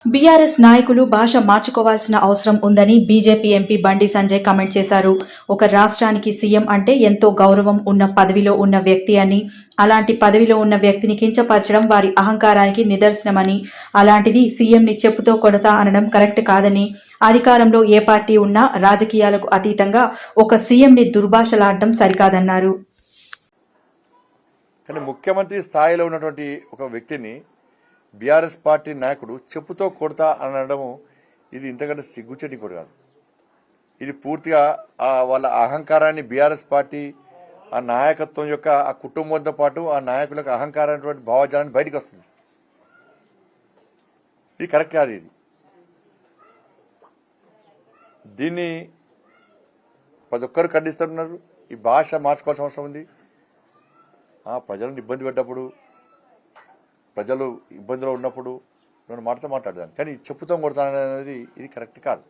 BRS నాయకులు భాష మార్చుకోవాల్సిన అవసరం ఉందని BJP MP Bandi Sanjay comment చేశారు. ఒక రాష్ట్రానికి సీఎం అంటే ఎంతో గౌరవం ఉన్న పదవిలో ఉన్న వ్యక్తి అని, అలాంటి పదవిలో ఉన్న వ్యక్తిని కించపరచడం వారి అహంకారానికి నిదర్శనమని, అలాంటిది సీఎంని చెప్పుతో కొడతా అనడం కరెక్ట్ కాదని, అధికారంలో ఏ పార్టీ ఉన్నా రాజకీయాలకు అతీతంగా ఒక సీఎంని దుర్భాషలాడడం సరికాదన్నారు. కానీ ముఖ్యమంత్రి స్థాయిలో ఉన్నటువంటి ఒక వ్యక్తిని బీఆర్ఎస్ పార్టీ నాయకుడు చెప్పుతో కొడతా అనడము ఇది ఇంతకంటే సిగ్గుచేటి కూడా కాదు. ఇది పూర్తిగా వాళ్ళ అహంకారాన్ని బీఆర్ఎస్ పార్టీ ఆ నాయకత్వం యొక్క ఆ కుటుంబంతో పాటు ఆ నాయకులకు అహంకారమైనటువంటి భావజాలాన్ని బయటకు వస్తుంది. ఇది కరెక్ట్ కాదు. దీన్ని ప్రతి ఒక్కరు ఖండిస్తున్నారు. ఈ భాష మార్చుకోవాల్సిన అవసరం ఉంది. ప్రజలను ఇబ్బంది పెట్టినప్పుడు, ప్రజలు ఇబ్బందిలో ఉన్నప్పుడు నేను మాట్లాడదాను, కానీ చెప్పుతో కొడతాననేది ఇది కరెక్ట్ కాదు.